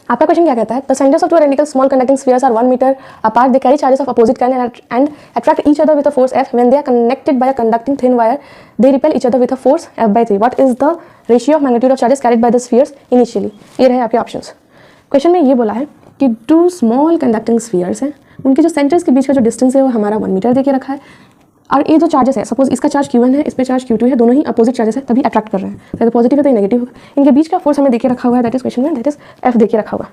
आपका क्वेश्चन क्या कहता है, the centres of two identical small conducting spheres are 1 metre apart, they carry charges of opposite kind and attract each other with a force F, when they are connected by a conducting thin wire they repel each other with a force F/3, what is the ratio of magnitude of charges carried by the spheres initially. ये रहे आपके options. Question में ये बोला है कि to small conducting spheres हैं, उनके जो सेंटर्स के बीच का जो डिस्टेंस है वो हमारा 1 मीटर देके रखा है, और ये जो चार्जेस है, सपोज इसका चार्ज Q1 है, इस पे चार्ज Q2 है, दोनों ही अपोजिट चार्जेस है, तभी अट्रैक्ट कर रहे हैं, तो पॉजिटिव है तो नेगेटिव होगा। इनके बीच का फोर्स हमें देके रखा हुआ है, दैट इज क्वेश्चन में, दैट इज F देके रखा हुआ।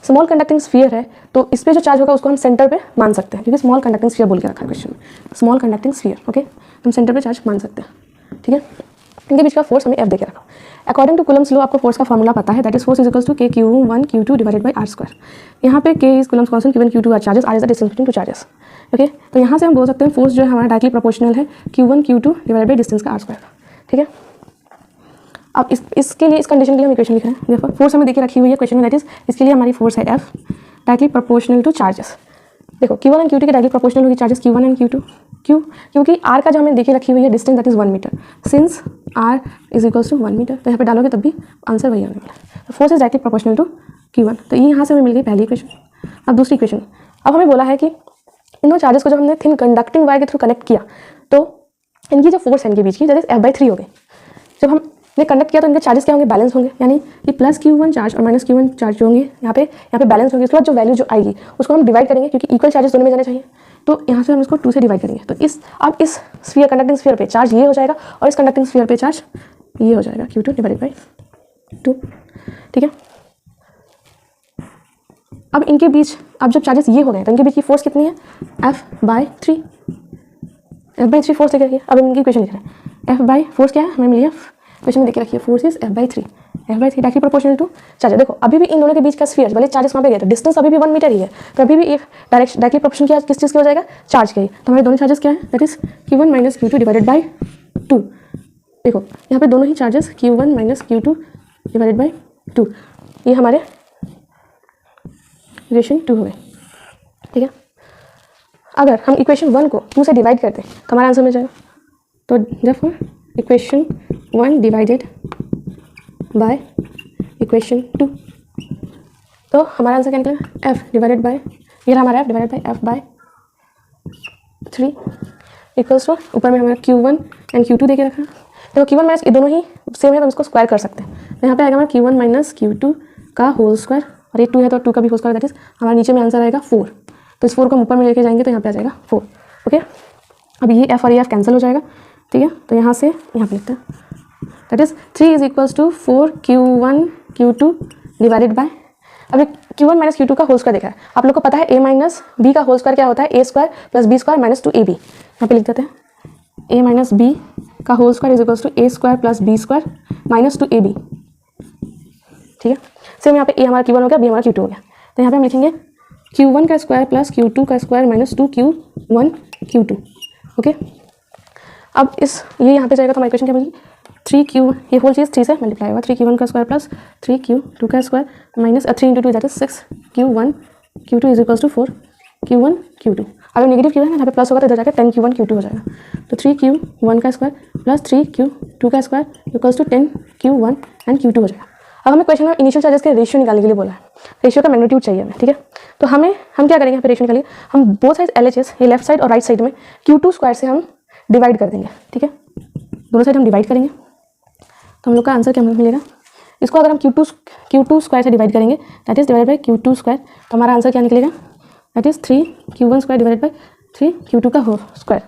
स्मॉल कंडक्टिंग स्फीयर है तो इस पे जो चार्ज होगा उसको हम सेंटर पे मान सकते हैं, क्योंकि स्मॉल कंडक्टिंग स्फीयर बोल के रखा है क्वेश्चन में, स्मॉल कंडक्टिंग स्फीयर, ओके, हम सेंटर पे चार्ज मान सकते हैं, ठीक है। इनके बीच का फोर्स हमें F देके रखा। अकॉर्डिंग टू कूलम्स लॉ आपको फोर्स का फॉर्मूला पता है, that is force is equals to K Q1 Q2 divided by R²। यहाँ पे K is coulomb's constant, Q1 Q2 are charges, R is the distance between two charges, okay. तो यहाँ से हम बोल सकते हैं फोर्स जो है हमारा डायरेक्टली प्रोपोर्शनल है Q1 Q2 divided by distance का R², ठीक है। अब इसके लिए, इस कंडीशन के लिए हम इक्वेशन लिख रहे हैं, देखो फोर्स हमें देखिए रखी हुई है क्वेश्चन में, दैट इज इसके लिए हमारी फोर्स है F directly proportional two charges. देखो Q1 एंड Q2 के डायरेक्टली प्रोपोर्शनल होगी चार्जेस Q1 एंड Q2, क्यों, क्योंकि R का जो हमें देखिए रखी हुई है distance that is 1 metre, since R is equals to 1 metre, तो यहाँ पे डालोगे तब भी आंसर वही आने वाला है। Force is directly proportional to Q1, तो ये यहाँ से हमें मिल गई पहली इक्वेशन। अब दूसरी इक्वेशन, अब हमें बोला है कि इन दो चार्जेस को जब हमने थिन कंडक्टिंग वायर के थ्रू कनेक्ट किया तो इनकी जो फोर्स है इनके बीच की दैट इज F/3 हो गई। जब हमने कनेक्ट किया तो इनके चार्जेस क्या होंगे, बैलेंस होंगे, यानी ये प्लस Q1 चार्ज और माइनस Q1 चार्ज जो होंगे यहाँ पे बैलेंस होंगे। उसके बाद जो वैल्यू जो आएगी उसको हम डिवाइड करेंगे, क्योंकि इक्वल चार्जेस दोनों में जाने चाहिए, तो यहाँ से हम इसको 2 से डिवाइड करेंगे। तो अब इस स्फीयर कंडक्टिंग स्फीयर पे चार्ज ये हो जाएगा और इस कंडक्टिंग स्फीयर पे चार्ज ये हो जाएगा Q2 डिवाइडेड बाई 2, ठीक है। अब इनके बीच, अब जब चार्जेस ये हो गए तो इनके बीच की फोर्स कितनी है, F/3, F/3 फोर्स लेके रखिए। अब इनकी इक्वेशन लिख रहे हैं, F/, फोर्स क्या है हमें मिली है, क्वेश्चन में देखे रखिए, force is F/3 directly proportional to charge. देखो अभी भी इन दोनों के बीच का स्फीयर, भले चार्जेस वहाँ पे गए तो डिस्टेंस अभी भी 1 मीटर ही है, तो अभी भी एक डायरेक्टली प्रोपोर्शनल क्या किस चीज़ की हो जाएगा, चार्ज की। तो हमारे दोनों चार्जेस क्या है, that is Q1 minus Q2 divided by 2। देखो यहाँ पे दोनों ही charges Q1 minus Q2 divided by 2, ये हमारे इक्वेशन 2 हुए, ठीक है। अगर हम इक्वेशन 1 को 2 से डिवाइड करते हैं तो हमारा आंसर मिल जाएगा, तो therefore equation 1 divided by equation 2, तो हमारा आंसर क्या निकलेगा, F डिवाइडेड बाय, ये हमारा F divided by F/3 equals to, ऊपर में हमारा Q1 एंड Q2 देके रखा है। तो Q1 माइनस, ये दोनों ही सेम है तो हम इसको स्क्वायर कर सकते हैं, तो यहाँ पे आएगा हमारा Q1 माइनस Q2 का होल स्क्वायर, और ये 2 है तो 2 का भी होल स्क्वायर, दैट इज हमारा नीचे में आंसर आएगा 4। तो इस 4 को हम ऊपर में लेके जाएंगे तो यहाँ पे आ जाएगा 4, ओके। अब ये F और ये F कैंसिल हो जाएगा, ठीक है, तो यहाँ से यहाँ पे लिखते हैं, that is 3 is equals to 4 Q1 Q2 divided by, अभी Q1 माइनस Q2 का होल स्क्वायर देखा है, आप लोग को पता है A माइनस B का होल स्क्वायर क्या होता है, A square plus B square minus 2AB। यहाँ पे लिख देते हैं A माइनस B का whole square is equals to A square plus B square minus 2AB, ठीक है। सेम यहाँ पे A हमारा Q1 हो गया, B हमारा Q2 हो गया, तो यहाँ पे हम लिखेंगे Q1 का स्क्वायर प्लस Q2 का square minus 2Q1 Q2, okay. अब ये यहाँ पे जाएगा तो हमारी इक्वेशन क्या बनेगी, 3Q, ये होल चीज़ 3 से मल्टीप्लाई होगा, 3Q1 का स्क्वायर प्लस 3Q2 का square minus 3 into 2 that is 6Q1 Q2 is equals to 4Q1 Q2। अगर नेगेटिव Q है यहाँ पे प्लस होगा तो इधर जाकर 10Q1 Q2 हो जाएगा, तो 3Q1 का स्क्वायर प्लस 3Q2 का square equals to 10Q1 and Q2 हो जाएगा। अब हमें क्वेश्चन में इनिशियल चार्जेस के रेशियो निकालने के लिए बोला है, रेशियो का मैग्नीट्यूड चाहिए हमें, ठीक है। तो हम क्या करेंगे यहाँ पे रेशियो निकालिए, हम बोथ साइड LHS, ये लेफ्ट साइड और राइट साइड में Q2 स्क्वायर से हम डिवाइड कर देंगे, ठीक है, दोनों साइड हम डिवाइड करेंगे, तो हम लोग का आंसर क्या मिलेगा, इसको अगर हम Q2 स्क्वायर से डिवाइड करेंगे that is divide by Q2 square, तो हमारा आंसर क्या निकलेगा, that is 3Q1 square divide by 3Q2 का होल स्क्वायर।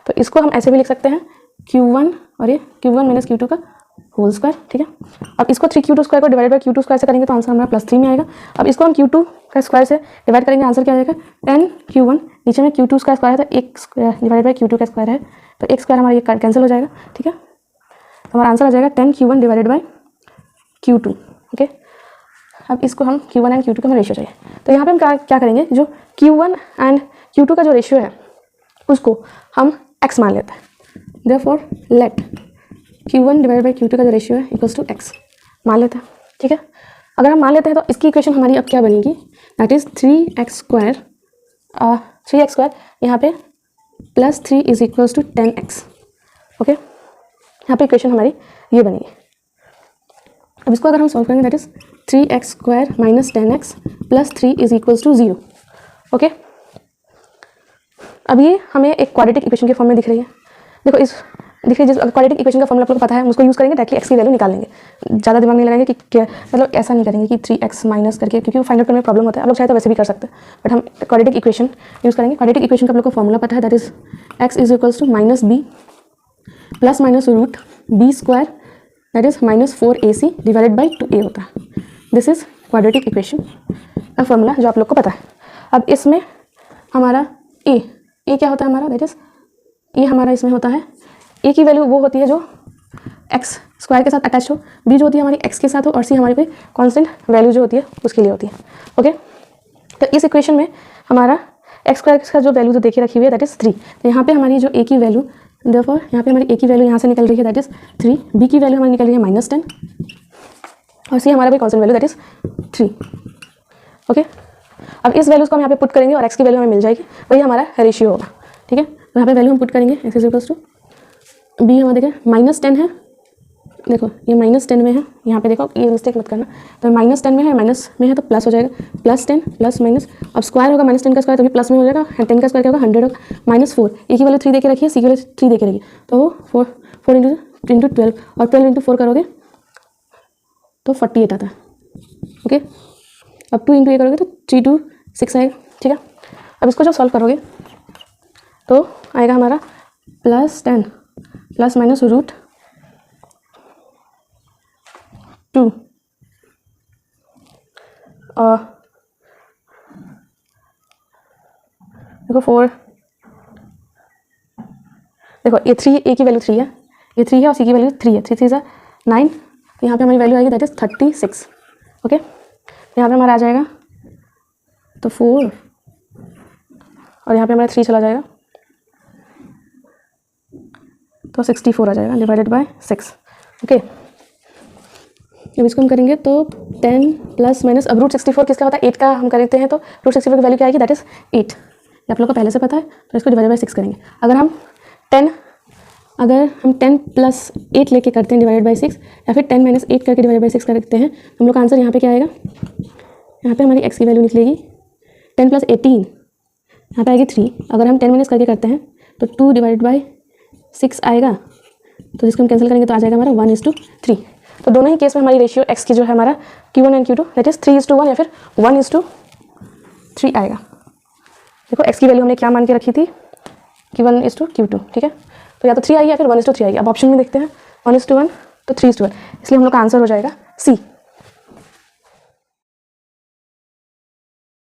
तो इसको हम ऐसे भी लिख सकते हैं Q1 और ये Q1 माइनस Q2 का होल स्क्वायर, ठीक है। अब इसको 3Q2 स्क्वायर को डिवाइड बाई Q2 स्क्वायर से करेंगे तो आंसर हमारा +3 में आएगा। अब इसको हम Q2 का स्क्वायर से डिवाइड करेंगे, आंसर क्या आएगा 10Q1, नीचे में Q2 का स्क्वायर है तो 1 स्क्वायर डिवाइड बाई Q2 का स्क्वायर है, तो 1 स्क्वायर हमारा ये कैंसिल हो जाएगा, ठीक है। तो हमारा आंसर आ जाएगा 10Q1 divided by Q2, okay. अब इसको हम Q1 एंड Q2 का हमें रेशियो चाहिए, तो यहाँ पे हम क्या करेंगे, जो Q1 एंड Q2 का जो रेशियो है उसको हम x मान लेते हैं, therefore late Q1 divide by Q2 का जो रेशियो है इक्वल्स टू x मान लेते हैं, ठीक है। अगर हम मान लेते हैं तो इसकी इक्वेशन हमारी अब क्या बनेगी, दैट इज 3x स्क्वायर यहाँ पे plus 3 is equals to 10x, okay. यहाँ पे इक्वेशन हमारी ये बनेगी, अब इसको अगर हम सॉल्व करेंगे that is 3x² minus 10x plus 3 is equals to 0। Okay, अब ये हमें एक क्वाड्रेटिक इक्वेशन के फॉर्म में दिख रही है। देखो इस देखिए जिस क्वाड्रेटिक इक्वेशन का फॉर्मूला आप लोग को पता है, उसको यूज़ करेंगे डायरेक्टली एक्स की वैल्यू निकाल लेंगे। ज़्यादा दिमाग नहीं लगाएंगे कि क्या, मतलब ऐसा नहीं करेंगे कि 3x माइनस करके, क्योंकि वो फाइंड आउट करने में प्रॉब्लम होता है। आप लोग चाहे तो वैसे भी कर सकते हैं, बट हम क्वाड्रेटिक इक्वेशन यूज़ करेंगे। क्वाड्रेटिक इक्वेशन का आप लोग को फॉर्मूला पता है, that is x is equals to minus b plus minus root b square that is minus 4ac divided by 2a होता है। दिस इज क्वाड्रेटिक इक्वेशन का फॉर्मूला जो आप लोग को पता है। अब इसमें हमारा a क्या होता है हमारा, दैट इज ए हमारा इसमें होता है, ए की वैल्यू वो होती है जो एक्स स्क्वायर के साथ अटैच हो, बी जो होती है हमारी एक्स के साथ हो, और सी हमारी कोई कांस्टेंट वैल्यू जो होती है उसके लिए होती है। ओके, तो इस इक्वेशन में हमारा एक्स स्क्वायर का जो वैल्यू जो देखे रखी हुई है दैट इज 3। तो यहाँ पे हमारी जो ए की वैल्यू, देयरफॉर यहाँ पे हमारी ए की वैल्यू यहाँ से निकल रही है दैट इज 3, बी की वैल्यू हमारी निकल रही है -10, और सी हमारा कोई constant value that is 3। Okay, अब इस वैल्यूज़ को हम यहाँ पे पुट करेंगे और एक्स की वैल्यू हमें मिल जाएगी, वही हमारा रेशियो होगा। ठीक है, तो यहाँ पे वैल्यू हम पुट करेंगे, x is equals to b हमारा देखिए -10 है, देखो ये -10 में है, यहाँ पे देखो ये मिस्टेक मत करना, तो -10 में है, माइनस में है तो प्लस हो जाएगा, +10 प्लस माइनस, अब स्क्वायर होगा -10 का स्क्वायर तभी प्लस में हो जाएगा, 10 का स्क्वायर क्या होगा 100 होगा, -4 ए की वैल्यू 3 देके रखी है, सी की वैल्यू 3 देके रखी है, तो 4 इंटू 12 और 12 इंटू 4 करोगे तो 48 आता है। ओके, अब 2 इंटू ए करोगे तो 3 2 6 आएगा। ठीक है, अब इसको जब सॉल्व करोगे तो आएगा हमारा +10 प्लस माइनस रूट 2 और देखो 4, देखो ये 3, ए की वैल्यू 3 है, ये 3 है और सी की वैल्यू 3 है, 3 3 9, तो यहाँ पे हमारी वैल्यू आएगी दैट इज 36। ओके, यहाँ पे हमारा आ जाएगा तो 4 और यहाँ पे हमारा 3 चला जाएगा तो 64 आ जाएगा डिवाइडेड बाय 6। ओके, जब इसको हम करेंगे तो 10 प्लस माइनस, अब रूट 64 किसका होता है 8 का हम करते हैं, तो रूट 64 की वैल्यू क्या आएगी दैट इज 8। ये आप लोग को पहले से पता है, तो इसको डिवाइडेड बाय 6 करेंगे। अगर हम 10 प्लस 8 लेके करते हैं डिवाइडेड बाय 6, या फिर 10 माइनस 8 करके डिवाइडेड बाय 6 करते हैं, हम लोग का आंसर यहाँ पे क्या आएगा, यहाँ पे हमारी एक्स की वैल्यू निकलेगी 10 प्लस 18, यहाँ पे आएगी 3। अगर हम 10 माइनस करके करते हैं तो 2 डिवाइडेड बाई 6 आएगा, तो जिसको हम कैंसिल करेंगे तो आ जाएगा हमारा 1:3। तो दोनों ही केस में हमारी रेशियो एक्स की जो है हमारा Q1 and Q2 that is 3:1 या फिर 1:3 आएगा। देखो एक्स की वैल्यू हमने क्या मान के रखी थी, Q1:Q2। ठीक है, तो या तो 3 आएगी या फिर 1:3 आएगी। अब ऑप्शन में देखते हैं 1:1 तो 3:1, इसलिए हम लोग का आंसर हो जाएगा सी।